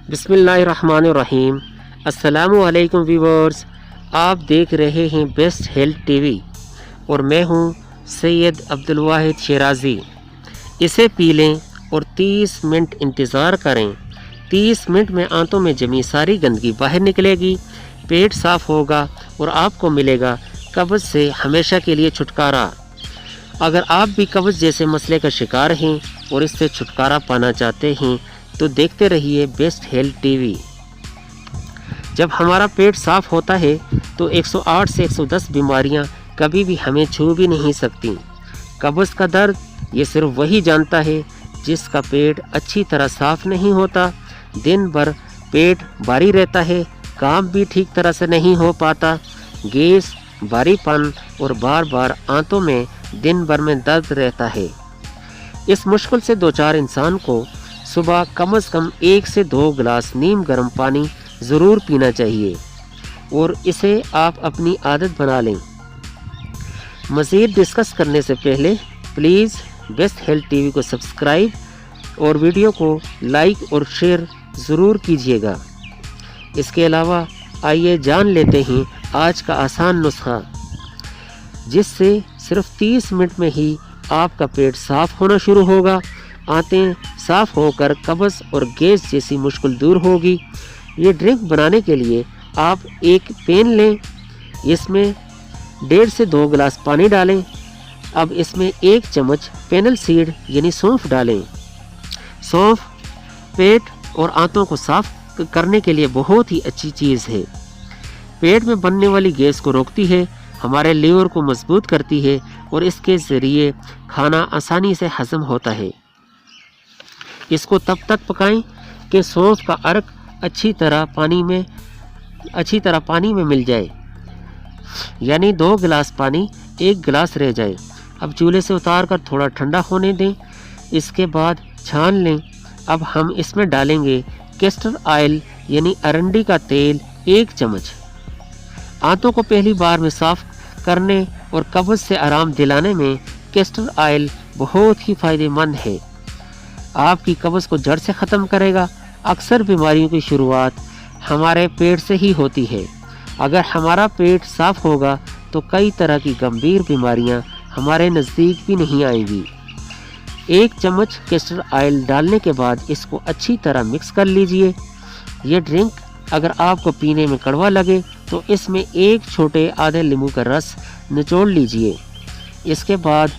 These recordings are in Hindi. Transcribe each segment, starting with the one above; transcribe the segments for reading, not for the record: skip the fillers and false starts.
बिस्मिल्लाहिर्रहमानिर्रहीम। अस्सलामु अलैकुम व्यूअर्स, आप देख रहे हैं बेस्ट हेल्थ टीवी और मैं हूं सैयद अब्दुल वाहिद शिराजी। इसे पी लें और 30 मिनट इंतज़ार करें। 30 मिनट में आंतों में जमी सारी गंदगी बाहर निकलेगी, पेट साफ़ होगा और आपको मिलेगा कब्ज़ से हमेशा के लिए छुटकारा। अगर आप भी कब्ज़ जैसे मसले का शिकार हैं और इससे छुटकारा पाना चाहते हैं तो देखते रहिए बेस्ट हेल्थ टीवी। जब हमारा पेट साफ़ होता है तो 108 से 110 बीमारियां कभी भी हमें छू भी नहीं सकती। कब्ज़ का दर्द ये सिर्फ वही जानता है जिसका पेट अच्छी तरह साफ़ नहीं होता। दिन भर पेट भारी रहता है, काम भी ठीक तरह से नहीं हो पाता, गैस, भारीपन और बार बार आंतों में दिन भर में दर्द रहता है। इस मुश्किल से दो चार इंसान को सुबह कम से कम 1 से 2 गिलास नीम गर्म पानी ज़रूर पीना चाहिए और इसे आप अपनी आदत बना लें। मज़ीद डिस्कस करने से पहले प्लीज़ बेस्ट हेल्थ टीवी को सब्सक्राइब और वीडियो को लाइक और शेयर ज़रूर कीजिएगा। इसके अलावा आइए जान लेते हैं आज का आसान नुस्खा, जिससे सिर्फ 30 मिनट में ही आपका पेट साफ़ होना शुरू होगा, आंतें साफ़ होकर कब्ज़ और गैस जैसी मुश्किल दूर होगी। ये ड्रिंक बनाने के लिए आप एक पैन लें, इसमें 1.5 से 2 गिलास पानी डालें। अब इसमें 1 चम्मच फेनल सीड यानी सौंफ डालें। सौंफ पेट और आंतों को साफ़ करने के लिए बहुत ही अच्छी चीज़ है। पेट में बनने वाली गैस को रोकती है, हमारे लीवर को मजबूत करती है और इसके ज़रिए खाना आसानी से हज़म होता है। इसको तब तक पकाएं कि सौंफ का अर्क अच्छी तरह पानी में मिल जाए, यानी 2 गिलास पानी 1 गिलास रह जाए। अब चूल्हे से उतार कर थोड़ा ठंडा होने दें, इसके बाद छान लें। अब हम इसमें डालेंगे कैस्टर ऑयल यानी अरंडी का तेल 1 चम्मच। आंतों को पहली बार में साफ़ करने और कब्ज़ से आराम दिलाने में कैस्टर ऑयल बहुत ही फ़ायदेमंद है। आपकी कब्ज़ को जड़ से ख़त्म करेगा। अक्सर बीमारियों की शुरुआत हमारे पेट से ही होती है। अगर हमारा पेट साफ़ होगा तो कई तरह की गंभीर बीमारियां हमारे नज़दीक भी नहीं आएंगी। 1 चम्मच कैस्टर ऑयल डालने के बाद इसको अच्छी तरह मिक्स कर लीजिए। ये ड्रिंक अगर आपको पीने में कड़वा लगे तो इसमें 1 छोटे आधे नींबू का रस निचोड़ लीजिए। इसके बाद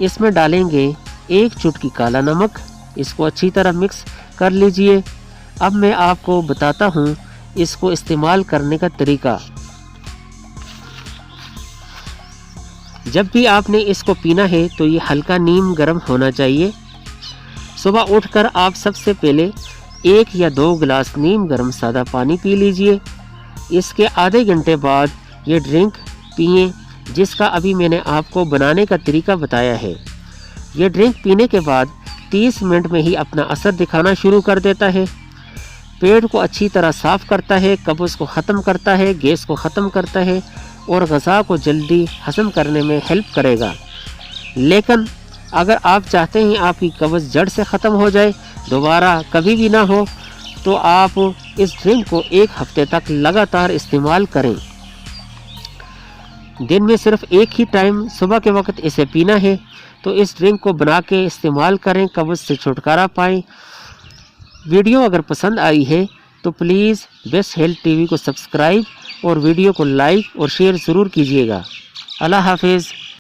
इसमें डालेंगे 1 चुटकी काला नमक, इसको अच्छी तरह मिक्स कर लीजिए। अब मैं आपको बताता हूँ इसको इस्तेमाल करने का तरीका। जब भी आपने इसको पीना है तो ये हल्का नीम गर्म होना चाहिए। सुबह उठकर आप सबसे पहले 1 या 2 गिलास नीम गर्म सादा पानी पी लीजिए। इसके आधे घंटे बाद ये ड्रिंक पिएं, जिसका अभी मैंने आपको बनाने का तरीका बताया है। ये ड्रिंक पीने के बाद 30 मिनट में ही अपना असर दिखाना शुरू कर देता है। पेट को अच्छी तरह साफ़ करता है, कब्ज़ को ख़त्म करता है, गैस को ख़त्म करता है और ग़िज़ा को जल्दी हज़म करने में हेल्प करेगा। लेकिन अगर आप चाहते हैं आपकी कब्ज़ जड़ से ख़त्म हो जाए, दोबारा कभी भी ना हो, तो आप इस ड्रिंक को 1 हफ्ते तक लगातार इस्तेमाल करें। दिन में सिर्फ एक ही टाइम सुबह के वक्त इसे पीना है, तो इस ड्रिंक को बना के इस्तेमाल करें, कब्ज़ से छुटकारा पाएँ। वीडियो अगर पसंद आई है तो प्लीज़ बेस्ट हेल्थ टीवी को सब्सक्राइब और वीडियो को लाइक और शेयर ज़रूर कीजिएगा। अल्लाह हाफिज़।